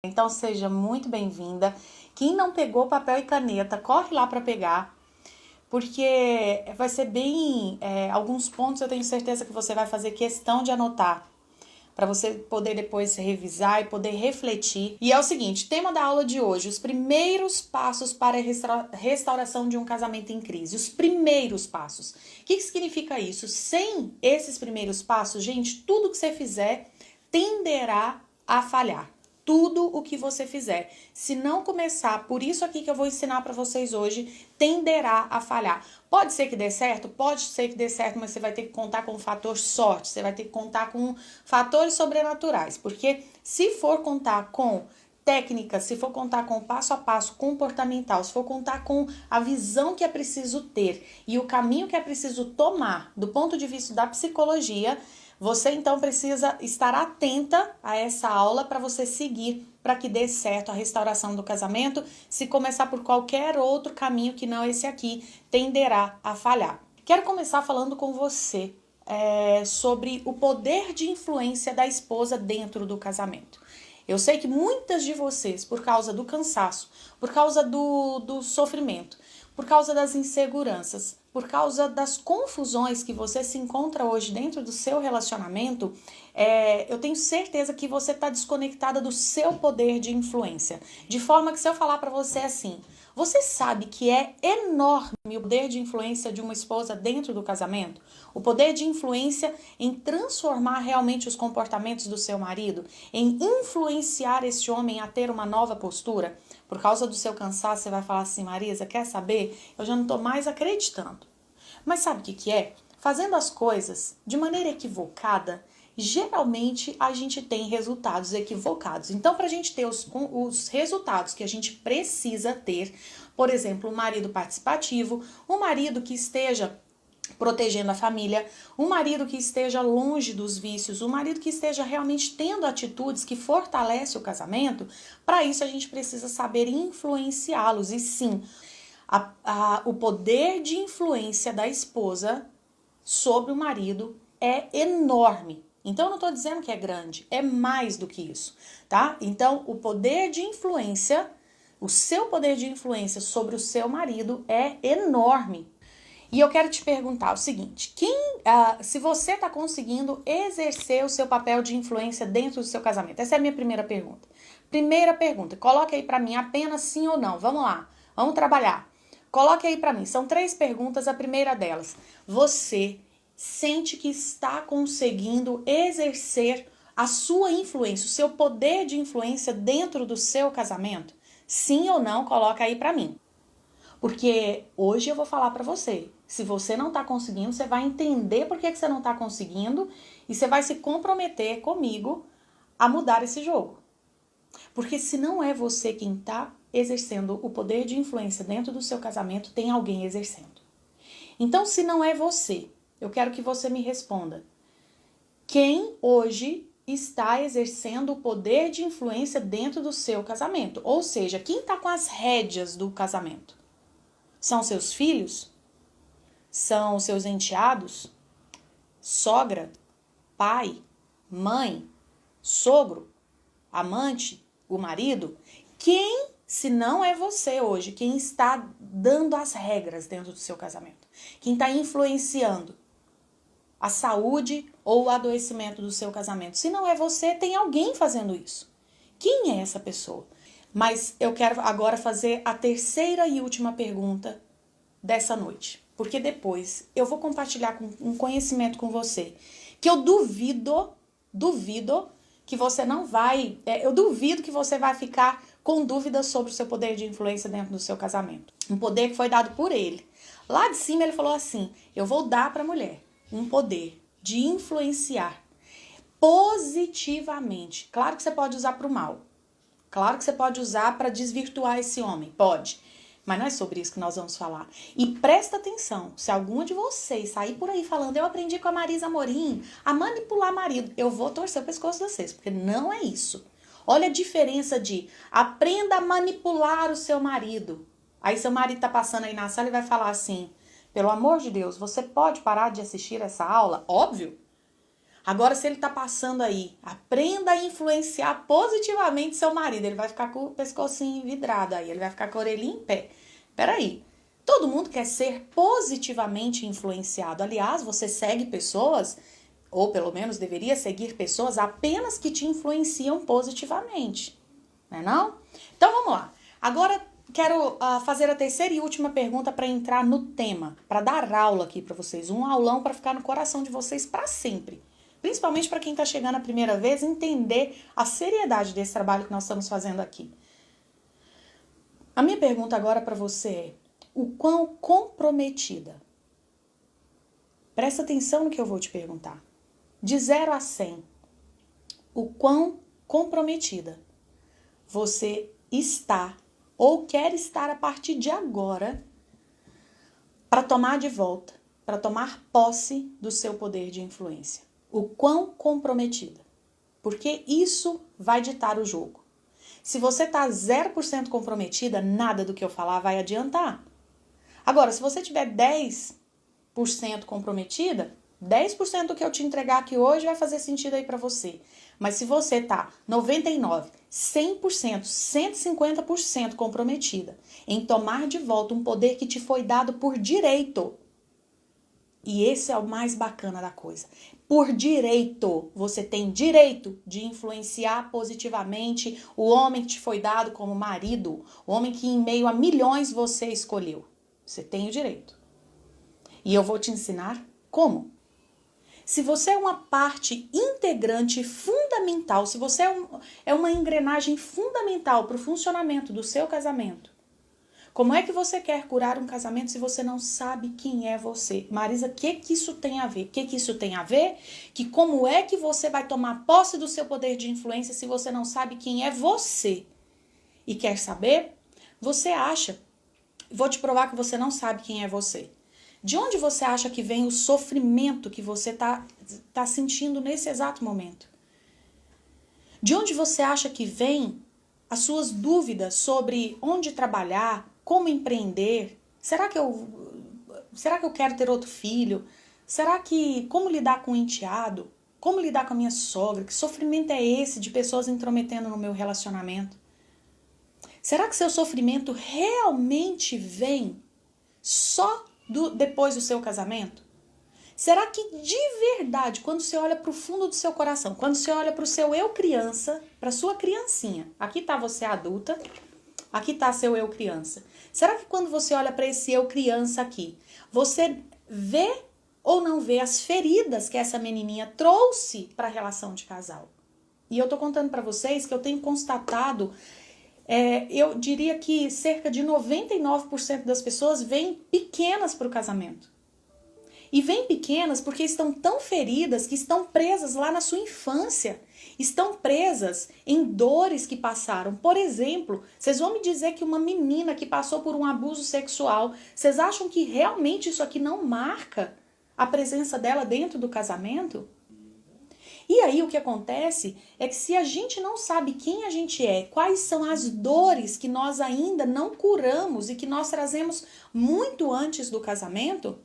Então seja muito bem-vinda. Quem não pegou papel e caneta, corre lá para pegar, porque vai ser bem... alguns pontos eu tenho certeza que você vai fazer questão de anotar, para você poder depois revisar e poder refletir. E é o seguinte, tema da aula de hoje, os primeiros passos para a restauração de um casamento em crise. Os primeiros passos. O que significa isso? Sem esses primeiros passos, gente, tudo que você fizer tenderá a falhar. Tudo o que você fizer, se não começar por isso aqui que eu vou ensinar para vocês hoje, tenderá a falhar. Pode ser que dê certo? Pode ser que dê certo, mas você vai ter que contar com o fator sorte, você vai ter que contar com fatores sobrenaturais, porque se for contar com técnica, se for contar com o passo a passo comportamental, se for contar com a visão que é preciso ter e o caminho que é preciso tomar do ponto de vista da psicologia, você então precisa estar atenta a essa aula para você seguir, para que dê certo a restauração do casamento. Se começar por qualquer outro caminho que não esse aqui, tenderá a falhar. Quero começar falando com você sobre o poder de influência da esposa dentro do casamento. Eu sei que muitas de vocês, por causa do cansaço, por causa do sofrimento, por causa das inseguranças, por causa das confusões que você se encontra hoje dentro do seu relacionamento, eu tenho certeza que você está desconectada do seu poder de influência. De forma que se eu falar para você assim, você sabe que é enorme o poder de influência de uma esposa dentro do casamento? O poder de influência em transformar realmente os comportamentos do seu marido, em influenciar esse homem a ter uma nova postura? Por causa do seu cansaço, você vai falar assim, Marisa, quer saber? Eu já não estou mais acreditando. Mas sabe o que é? Fazendo as coisas de maneira equivocada, geralmente a gente tem resultados equivocados. Então, para a gente ter os resultados que a gente precisa ter, por exemplo, um marido participativo, um marido que esteja protegendo a família, um marido que esteja longe dos vícios, um marido que esteja realmente tendo atitudes que fortalecem o casamento, para isso a gente precisa saber influenciá-los. E sim, o poder de influência da esposa sobre o marido é enorme. Então, eu não estou dizendo que é grande, é mais do que isso, tá? Então, o poder de influência, o seu poder de influência sobre o seu marido é enorme. E eu quero te perguntar o seguinte, se você está conseguindo exercer o seu papel de influência dentro do seu casamento? Essa é a minha primeira pergunta. Primeira pergunta, coloque aí para mim apenas sim ou não. Vamos lá, vamos trabalhar. Coloque aí para mim, são 3 perguntas, a primeira delas. Você sente que está conseguindo exercer a sua influência, o seu poder de influência dentro do seu casamento? Sim ou não, coloca aí para mim. Porque hoje eu vou falar para você, se você não está conseguindo, você vai entender por que você não está conseguindo e você vai se comprometer comigo a mudar esse jogo. Porque se não é você quem está exercendo o poder de influência dentro do seu casamento, tem alguém exercendo. Então, se não é você, eu quero que você me responda. Quem hoje está exercendo o poder de influência dentro do seu casamento? Ou seja, quem está com as rédeas do casamento? São seus filhos? São seus enteados? Sogra? Pai? Mãe? Sogro? Amante? O marido? Quem, se não é você hoje, quem está dando as regras dentro do seu casamento? Quem está influenciando a saúde ou o adoecimento do seu casamento? Se não é você, tem alguém fazendo isso. Quem é essa pessoa? Mas eu quero agora fazer a terceira e última pergunta dessa noite. Porque depois eu vou compartilhar um conhecimento com você que eu duvido que você não vai... eu duvido que você vai ficar com dúvidas sobre o seu poder de influência dentro do seu casamento. Um poder que foi dado por ele. Lá de cima ele falou assim, eu vou dar para a mulher um poder de influenciar positivamente. Claro que você pode usar para o mal. Claro que você pode usar para desvirtuar esse homem. Pode. Mas não é sobre isso que nós vamos falar. E presta atenção, se algum de vocês sair por aí falando, eu aprendi com a Marisa Amorim a manipular marido, eu vou torcer o pescoço de vocês, porque não é isso. Olha a diferença de aprenda a manipular o seu marido. Aí seu marido tá passando aí na sala e vai falar assim, pelo amor de Deus, você pode parar de assistir essa aula? Óbvio. Agora, se ele tá passando aí, aprenda a influenciar positivamente seu marido. Ele vai ficar com o pescocinho vidrado aí, ele vai ficar com a orelhinha em pé. Peraí, todo mundo quer ser positivamente influenciado. Aliás, você segue pessoas, ou pelo menos deveria seguir pessoas apenas que te influenciam positivamente. Não é não? Então, vamos lá. Agora, quero fazer a terceira e última pergunta para entrar no tema, para dar aula aqui para vocês. Um aulão para ficar no coração de vocês para sempre. Principalmente para quem está chegando a primeira vez, entender a seriedade desse trabalho que nós estamos fazendo aqui. A minha pergunta agora para você é: o quão comprometida? Presta atenção no que eu vou te perguntar. De 0 a 100, o quão comprometida você está ou quer estar a partir de agora para tomar de volta, para tomar posse do seu poder de influência? O quão comprometida? Porque isso vai ditar o jogo. Se você está 0% comprometida, nada do que eu falar vai adiantar. Agora, se você tiver 10% comprometida, 10% do que eu te entregar aqui hoje vai fazer sentido aí para você. Mas se você tá 99%, 100%, 150% comprometida em tomar de volta um poder que te foi dado por direito, e esse é o mais bacana da coisa. Por direito, você tem direito de influenciar positivamente o homem que te foi dado como marido, o homem que em meio a milhões você escolheu. Você tem o direito. E eu vou te ensinar como. Se você é uma parte integrante fundamental, se você é uma engrenagem fundamental para o funcionamento do seu casamento, como é que você quer curar um casamento se você não sabe quem é você? Marisa, o que isso tem a ver? O que isso tem a ver? Que como é que você vai tomar posse do seu poder de influência se você não sabe quem é você? E quer saber? Você acha, vou te provar que você não sabe quem é você. De onde você acha que vem o sofrimento que você tá sentindo nesse exato momento? De onde você acha que vem as suas dúvidas sobre onde trabalhar, como empreender? Será que eu quero ter outro filho? Como lidar com o enteado? Como lidar com a minha sogra? Que sofrimento é esse de pessoas intrometendo no meu relacionamento? Será que seu sofrimento realmente vem só depois do seu casamento? Será que de verdade, quando você olha para o fundo do seu coração, quando você olha para o seu eu criança, para sua criancinha, aqui está você adulta, aqui está seu eu criança. Será que quando você olha para esse eu criança aqui, você vê ou não vê as feridas que essa menininha trouxe para a relação de casal? E eu estou contando para vocês que eu tenho constatado, eu diria que cerca de 99% das pessoas vêm pequenas para o casamento. E vêm pequenas porque estão tão feridas que estão presas lá na sua infância. Estão presas em dores que passaram. Por exemplo, vocês vão me dizer que uma menina que passou por um abuso sexual, vocês acham que realmente isso aqui não marca a presença dela dentro do casamento? E aí o que acontece é que se a gente não sabe quem a gente é, quais são as dores que nós ainda não curamos e que nós trazemos muito antes do casamento,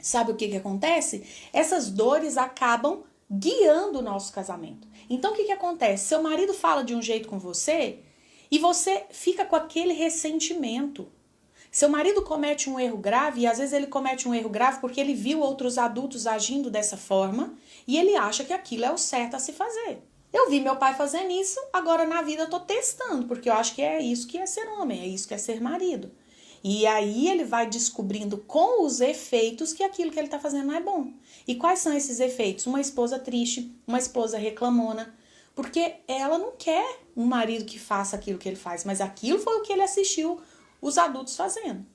sabe o que acontece? Essas dores acabam guiando o nosso casamento. Então, o que acontece? Seu marido fala de um jeito com você e você fica com aquele ressentimento. Seu marido comete um erro grave e às vezes ele comete um erro grave porque ele viu outros adultos agindo dessa forma e ele acha que aquilo é o certo a se fazer. Eu vi meu pai fazendo isso, agora na vida eu tô testando, porque eu acho que é isso que é ser homem, é isso que é ser marido. E aí ele vai descobrindo com os efeitos que aquilo que ele está fazendo não é bom. E quais são esses efeitos? Uma esposa triste, uma esposa reclamona, porque ela não quer um marido que faça aquilo que ele faz, mas aquilo foi o que ele assistiu os adultos fazendo.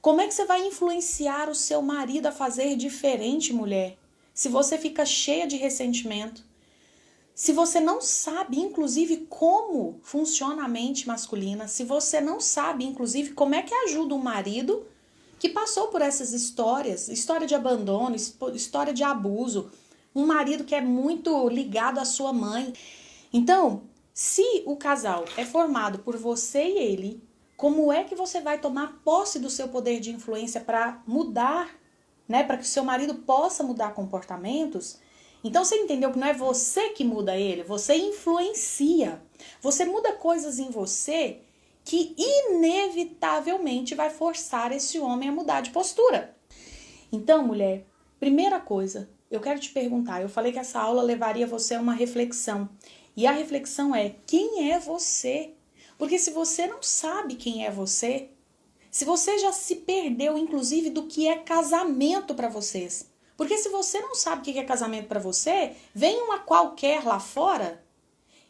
Como é que você vai influenciar o seu marido a fazer diferente, mulher? Se você fica cheia de ressentimento, se você não sabe, inclusive, como funciona a mente masculina, se você não sabe, inclusive, como é que ajuda um marido que passou por essas histórias, história de abandono, história de abuso, um marido que é muito ligado à sua mãe. Então, se o casal é formado por você e ele, como é que você vai tomar posse do seu poder de influência para mudar, né, para que o seu marido possa mudar comportamentos? Então você entendeu que não é você que muda ele, você influencia. Você muda coisas em você que inevitavelmente vai forçar esse homem a mudar de postura. Então, mulher, primeira coisa, eu quero te perguntar, eu falei que essa aula levaria você a uma reflexão. E a reflexão é, quem é você? Porque se você não sabe quem é você, se você já se perdeu, inclusive, do que é casamento para vocês. Porque se você não sabe o que é casamento para você, vem uma qualquer lá fora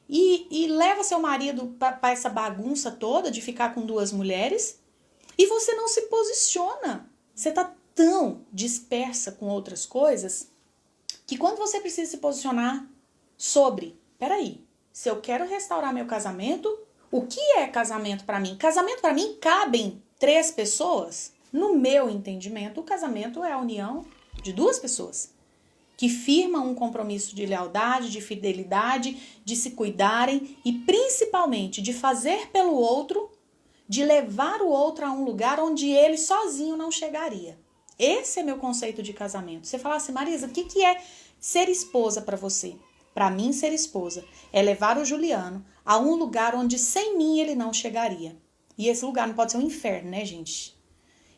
e leva seu marido para essa bagunça toda de ficar com duas mulheres e você não se posiciona. Você tá tão dispersa com outras coisas que quando você precisa se posicionar sobre, peraí, se eu quero restaurar meu casamento, o que é casamento para mim? Casamento para mim cabem 3 pessoas? No meu entendimento, o casamento é a união de 2 pessoas que firmam um compromisso de lealdade, de fidelidade, de se cuidarem e principalmente de fazer pelo outro, de levar o outro a um lugar onde ele sozinho não chegaria. Esse é meu conceito de casamento. Você fala assim, Marisa, o que é ser esposa para você? Para mim, ser esposa é levar o Juliano a um lugar onde sem mim ele não chegaria. E esse lugar não pode ser um inferno, né, gente?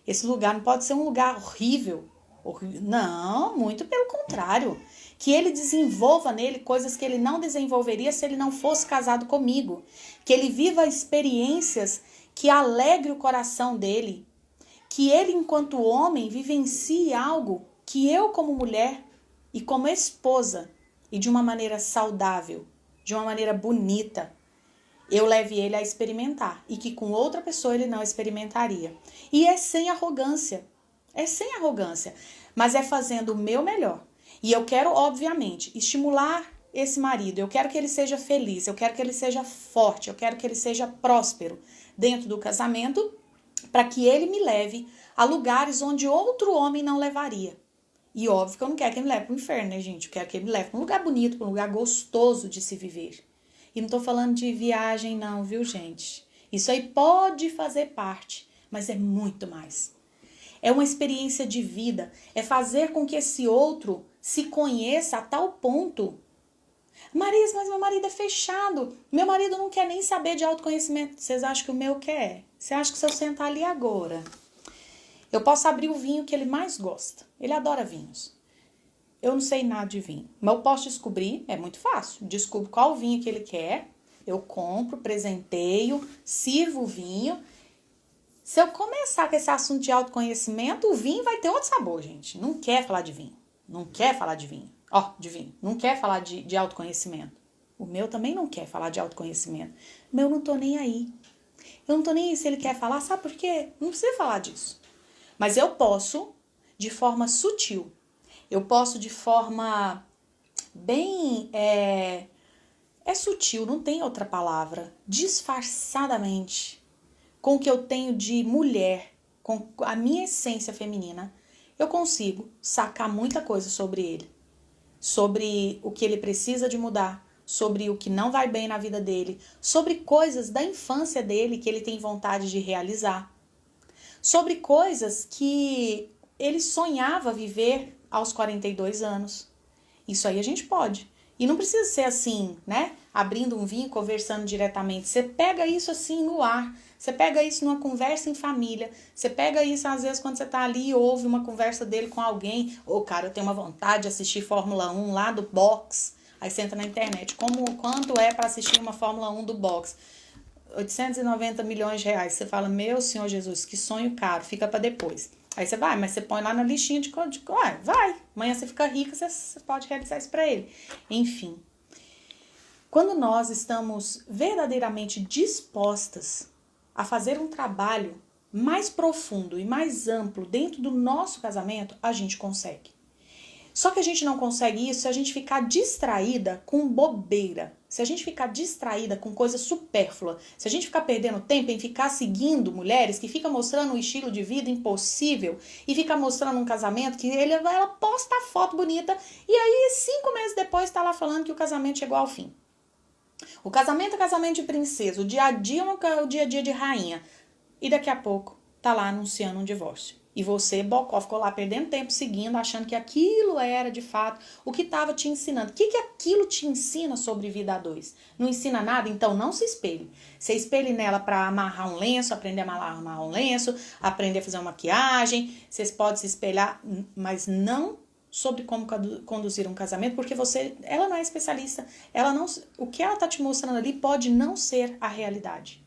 Esse lugar não pode ser um lugar horrível. Não, muito pelo contrário. Que ele desenvolva nele coisas que ele não desenvolveria se ele não fosse casado comigo. Que ele viva experiências que alegrem o coração dele. Que ele, enquanto homem, vivencie algo que eu, como mulher e como esposa, e de uma maneira saudável, de uma maneira bonita, eu leve ele a experimentar. E que com outra pessoa ele não experimentaria. E é sem arrogância. É sem arrogância, mas é fazendo o meu melhor. E eu quero, obviamente, estimular esse marido. Eu quero que ele seja feliz, eu quero que ele seja forte, eu quero que ele seja próspero dentro do casamento, para que ele me leve a lugares onde outro homem não levaria. E óbvio que eu não quero que ele me leve para o inferno, né, gente? Eu quero que ele me leve para um lugar bonito, para um lugar gostoso de se viver. E não estou falando de viagem não, viu, gente? Isso aí pode fazer parte, mas é muito mais. É uma experiência de vida, é fazer com que esse outro se conheça a tal ponto. Marisa, mas meu marido é fechado, meu marido não quer nem saber de autoconhecimento. Vocês acham que o meu quer? Você acha que se eu sentar ali agora, eu posso abrir o vinho que ele mais gosta? Ele adora vinhos. Eu não sei nada de vinho, mas eu posso descobrir, é muito fácil. Descubro qual vinho que ele quer, eu compro, presenteio, sirvo o vinho. Se eu começar com esse assunto de autoconhecimento, o vinho vai ter outro sabor, gente. Não quer falar de vinho. Não quer falar de vinho. De vinho. Não quer falar de autoconhecimento. O meu também não quer falar de autoconhecimento. O meu não tô nem aí. Eu não tô nem aí se ele quer falar. Sabe por quê? Não precisa falar disso. Mas eu posso, de forma sutil. Eu posso de forma bem... É sutil, não tem outra palavra. Disfarçadamente, com o que eu tenho de mulher, com a minha essência feminina, eu consigo sacar muita coisa sobre ele. Sobre o que ele precisa de mudar, sobre o que não vai bem na vida dele, sobre coisas da infância dele que ele tem vontade de realizar, sobre coisas que ele sonhava viver aos 42 anos. Isso aí a gente pode. E não precisa ser assim, né? Abrindo um vinho, conversando diretamente. Você pega isso assim no ar. Você pega isso numa conversa em família. Você pega isso, às vezes, quando você tá ali e ouve uma conversa dele com alguém. Cara, eu tenho uma vontade de assistir Fórmula 1 lá do box. Aí você entra na internet. Quanto é para assistir uma Fórmula 1 do box? 890 milhões de reais. Você fala, meu Senhor Jesus, que sonho caro. Fica para depois. Aí você vai, mas você põe lá na listinha de código. Vai. Amanhã você fica rica, você pode realizar isso para ele. Enfim. Quando nós estamos verdadeiramente dispostas a fazer um trabalho mais profundo e mais amplo dentro do nosso casamento, a gente consegue. Só que a gente não consegue isso se a gente ficar distraída com bobeira. Se a gente ficar distraída com coisa supérflua. Se a gente ficar perdendo tempo em ficar seguindo mulheres que ficam mostrando um estilo de vida impossível e ficar mostrando um casamento que ela posta a foto bonita e aí 5 meses depois tá lá falando que o casamento chegou ao fim. O casamento é casamento de princesa, o dia a dia é o dia a dia de rainha. E daqui a pouco tá lá anunciando um divórcio. E você, bocó, ficou lá perdendo tempo seguindo, achando que aquilo era, de fato, o que estava te ensinando. O que aquilo te ensina sobre vida a dois? Não ensina nada? Então não se espelhe. Você espelhe nela para amarrar um lenço, aprender a amarrar um lenço, aprender a fazer uma maquiagem. Vocês podem se espelhar, mas não sobre como conduzir um casamento, porque ela não é especialista. O que ela tá te mostrando ali pode não ser a realidade.